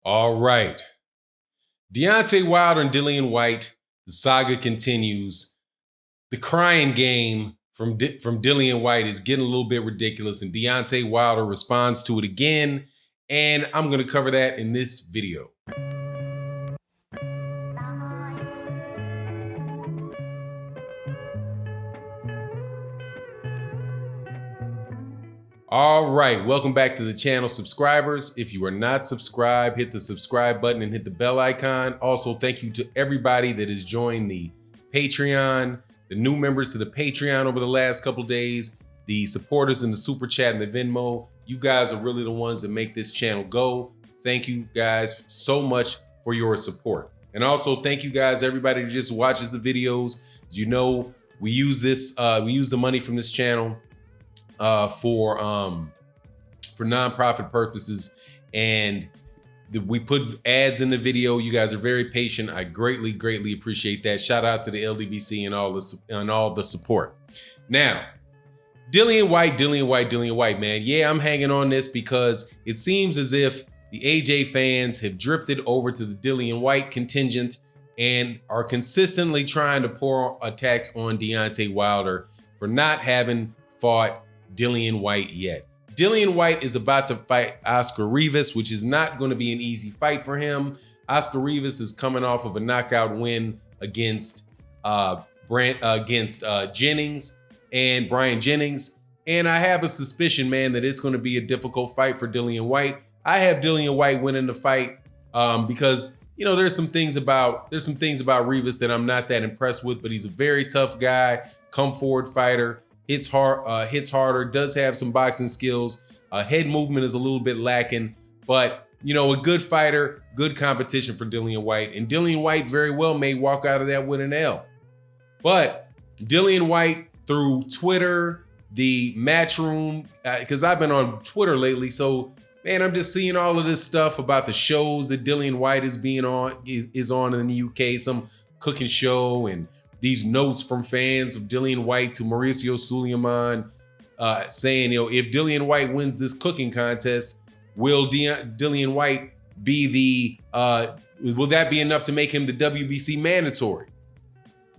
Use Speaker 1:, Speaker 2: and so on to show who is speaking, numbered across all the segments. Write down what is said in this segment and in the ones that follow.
Speaker 1: All right. Deontay Wilder and Dillian Whyte, the saga continues. The crying game from Dillian Whyte is getting a little bit ridiculous, and Deontay Wilder responds to it again, and I'm going to cover that in this video. All right, welcome back to the channel, subscribers. If you are not subscribed, hit the subscribe button and hit the bell icon. Also, thank you to everybody that has joined the Patreon, the new members to the Patreon over the last couple days, the supporters in the Super Chat and the Venmo. You guys are really the ones that make this channel go. Thank you guys so much for your support. And also thank you guys, everybody that just watches the videos. As you know, we use the money from this channel for nonprofit purposes, and we put ads in the video. You guys are very patient. I greatly appreciate that. Shout out to the LDBC and all the support. Now, Dillian Whyte, man. Yeah, I'm hanging on this because it seems as if the AJ fans have drifted over to the Dillian Whyte contingent and are consistently trying to pour attacks on Deontay Wilder for not having fought Dillian Whyte yet. Dillian Whyte is about to fight Oscar Rivas, which is not going to be an easy fight for him. Oscar Rivas is coming off of a knockout win against Jennings and Brian Jennings. And I have a suspicion, man, that it's going to be a difficult fight for Dillian Whyte. I have Dillian Whyte winning the fight because, you know, there's some things about Rivas that I'm not that impressed with, but he's a very tough guy, come forward fighter. Hits harder, does have some boxing skills. Head movement is a little bit lacking, but you know, a good fighter, good competition for Dillian Whyte. And Dillian Whyte very well may walk out of that with an L. But Dillian Whyte through Twitter, the Matchroom, because I've been on Twitter lately, so man, I'm just seeing all of this stuff about the shows that Dillian Whyte is on in the UK, some cooking show, and these notes from fans of Dillian Whyte to Mauricio Suleiman saying, you know, if Dillian Whyte wins this cooking contest, will Dillian Whyte be will that be enough to make him the WBC mandatory?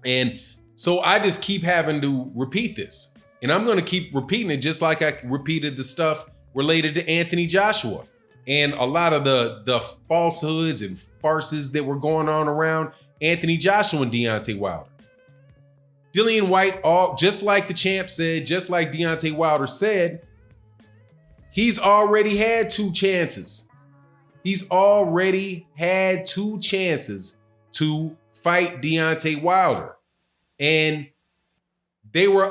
Speaker 1: And so I just keep having to repeat this. And I'm going to keep repeating it just like I repeated the stuff related to Anthony Joshua and a lot of the falsehoods and farces that were going on around Anthony Joshua and Deontay Wilder. Dillian Whyte, just like the champ said, just like Deontay Wilder said, he's already had two chances. He's already had two chances to fight Deontay Wilder. And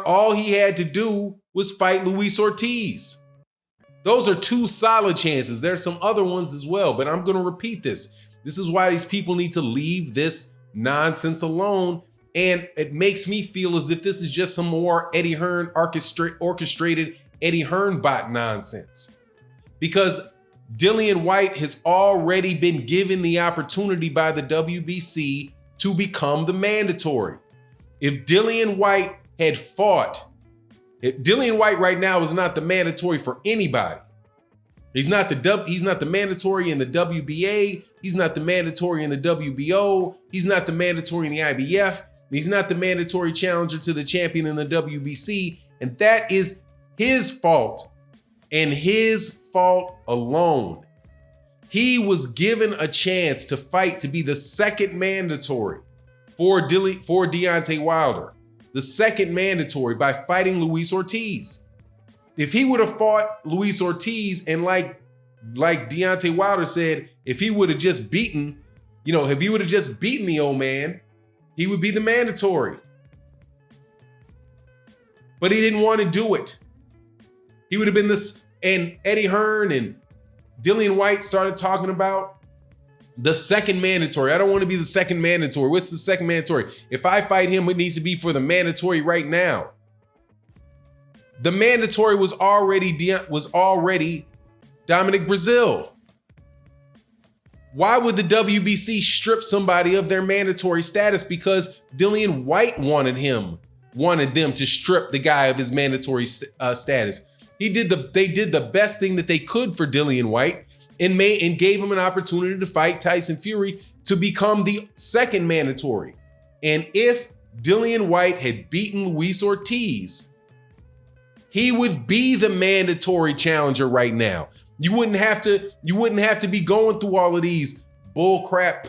Speaker 1: all he had to do was fight Luis Ortiz. Those are two solid chances. There's some other ones as well, but I'm going to repeat this. This is why these people need to leave this nonsense alone. And it makes me feel as if this is just some more Eddie Hearn orchestrated Eddie Hearn bot nonsense. Because Dillian Whyte has already been given the opportunity by the WBC to become the mandatory. If Dillian Whyte had fought, Dillian Whyte right now is not the mandatory for anybody. He's not the mandatory in the WBA. He's not the mandatory in the WBO. He's not the mandatory in the IBF. He's not the mandatory challenger to the champion in the WBC. And that is his fault and his fault alone. He was given a chance to fight to be the second mandatory for Deontay Wilder. The second mandatory by fighting Luis Ortiz. If he would have fought Luis Ortiz and like Deontay Wilder said, if he would have just beaten, the old man, he would be the mandatory. But he didn't want to do it. He would have been this, and Eddie Hearn and Dillian Whyte started talking about the second mandatory. I don't want to be the second mandatory. What's the second mandatory? If I fight him, it needs to be for the mandatory right now. The mandatory was already Dominic Brazil. Why would the WBC strip somebody of their mandatory status? Because Dillian Whyte wanted them to strip the guy of his mandatory status. They did the best thing that they could for Dillian Whyte, and gave him an opportunity to fight Tyson Fury to become the second mandatory. And if Dillian Whyte had beaten Luis Ortiz, he would be the mandatory challenger right now. You wouldn't have to be going through all of these bullcrap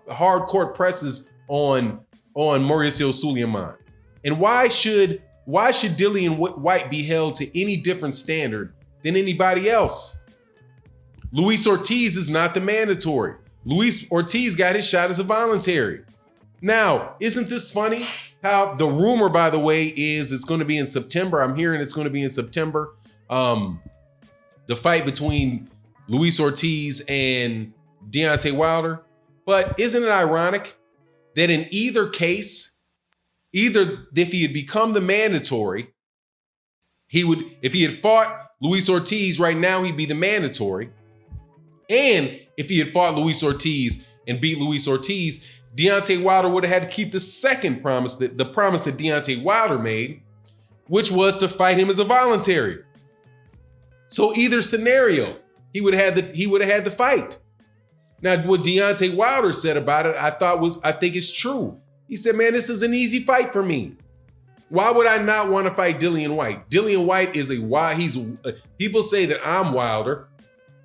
Speaker 1: hard court presses on Mauricio Sulaiman. And why should Dillian Whyte be held to any different standard than anybody else? Luis Ortiz is not the mandatory. Luis Ortiz got his shot as a voluntary. Now, isn't this funny? How the rumor, by the way, is it's going to be in September. I'm hearing it's going to be in September. The fight between Luis Ortiz and Deontay Wilder. But isn't it ironic that in either case, either if he had become the mandatory, if he had fought Luis Ortiz right now, he'd be the mandatory. And if he had fought Luis Ortiz and beat Luis Ortiz, Deontay Wilder would have had to keep the second promise, the promise that Deontay Wilder made, which was to fight him as a voluntary. So either scenario, he would have had the fight. Now, what Deontay Wilder said about it, I think it's true. He said, man, this is an easy fight for me. Why would I not want to fight Dillian Whyte? Dillian Whyte is people say that I'm Wilder,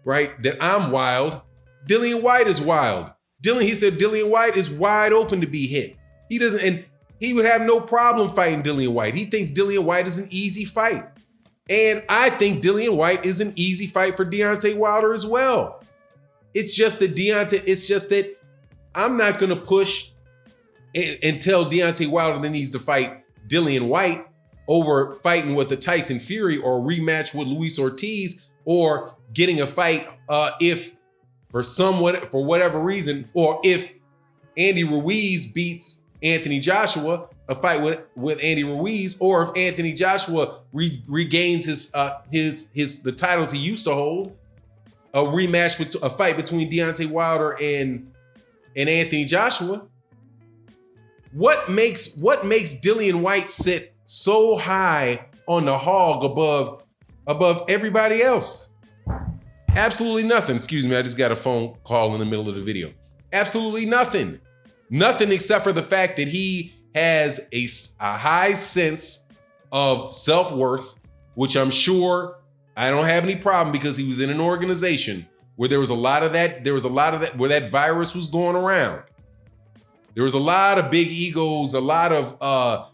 Speaker 1: right? That I'm wild. Dillian Whyte is wild. He said Dillian Whyte is wide open to be hit. And he would have no problem fighting Dillian Whyte. He thinks Dillian Whyte is an easy fight. And I think Dillian Whyte is an easy fight for Deontay Wilder as well. It's just that I'm not going to push and tell Deontay Wilder that he needs to fight Dillian Whyte over fighting with the Tyson Fury or a rematch with Luis Ortiz or getting a fight for whatever reason, or if Andy Ruiz beats Anthony Joshua, a fight with Andy Ruiz, or if Anthony Joshua regains the titles he used to hold, a fight between Deontay Wilder and Anthony Joshua. What makes Dillian Whyte sit so high on the hog above everybody else? Absolutely nothing. Excuse me, I just got a phone call in the middle of the video. Absolutely nothing. Nothing except for the fact that he has a high sense of self-worth, which I'm sure I don't have any problem because he was in an organization where there was a lot of that where that virus was going around. There was a lot of big egos, a lot of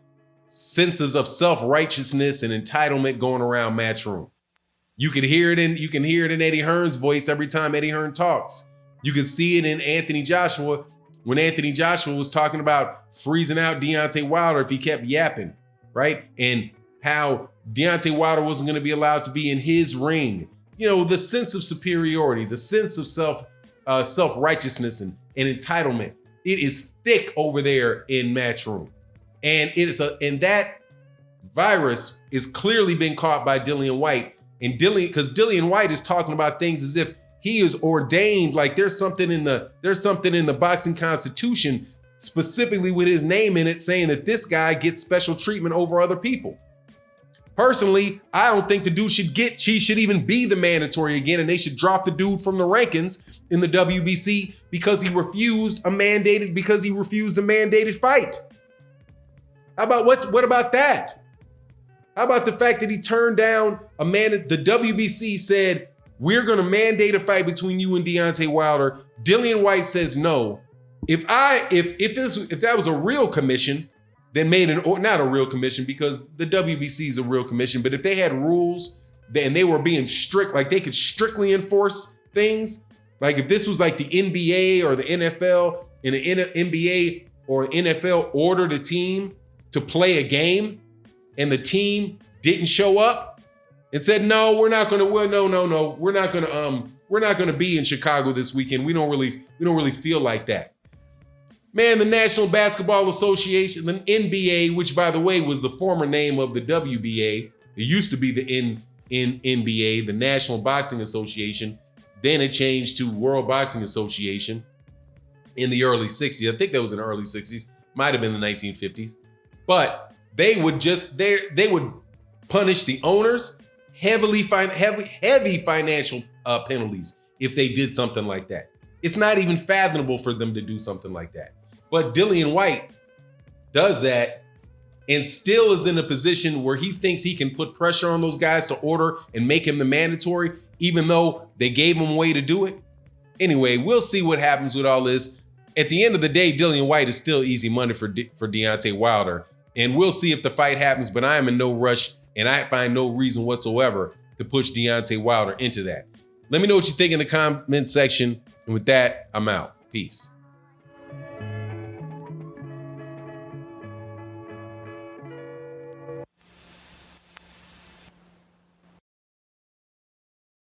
Speaker 1: senses of self-righteousness and entitlement going around Matchroom. You can hear it in Eddie Hearn's voice every time Eddie Hearn talks. You can see it in Anthony Joshua when Anthony Joshua was talking about freezing out Deontay Wilder if he kept yapping, right? And how Deontay Wilder wasn't going to be allowed to be in his ring. You know, the sense of superiority, the sense of self-righteousness and entitlement. It is thick over there in Matchroom. And that virus is clearly been caught by Dillian Whyte. And because Dillian Whyte is talking about things as if he is ordained, like there's something in the boxing constitution specifically with his name in it saying that this guy gets special treatment over other people. Personally, I don't think the dude should even be the mandatory again, and they should drop the dude from the rankings in the WBC because he refused a mandated fight. How about what about that? How about the fact that he turned down the WBC said, we're going to mandate a fight between you and Deontay Wilder. Dillian Whyte says no. If that was a real commission, then not a real commission because the WBC is a real commission, but if they had rules and they were being strict, like they could strictly enforce things, like if this was like the NBA or the NFL and the NBA or NFL ordered a team to play a game and the team didn't show up and said, no, we're not going to be in Chicago this weekend. We don't really feel like that. Man, the National Basketball Association, the NBA, which by the way was the former name of the WBA, it used to be the NBA, the National Boxing Association. Then it changed to World Boxing Association in the early 60s. I think that was in the early 60s, might have been the 1950s. But they would punish the owners, heavy financial penalties if they did something like that. It's not even fathomable for them to do something like that. But Dillian Whyte does that and still is in a position where he thinks he can put pressure on those guys to order and make him the mandatory, even though they gave him a way to do it. Anyway, we'll see what happens with all this. At the end of the day, Dillian Whyte is still easy money for Deontay Wilder. And we'll see if the fight happens, but I am in no rush and I find no reason whatsoever to push Deontay Wilder into that. Let me know what you think in the comment section. And with that, I'm out. Peace.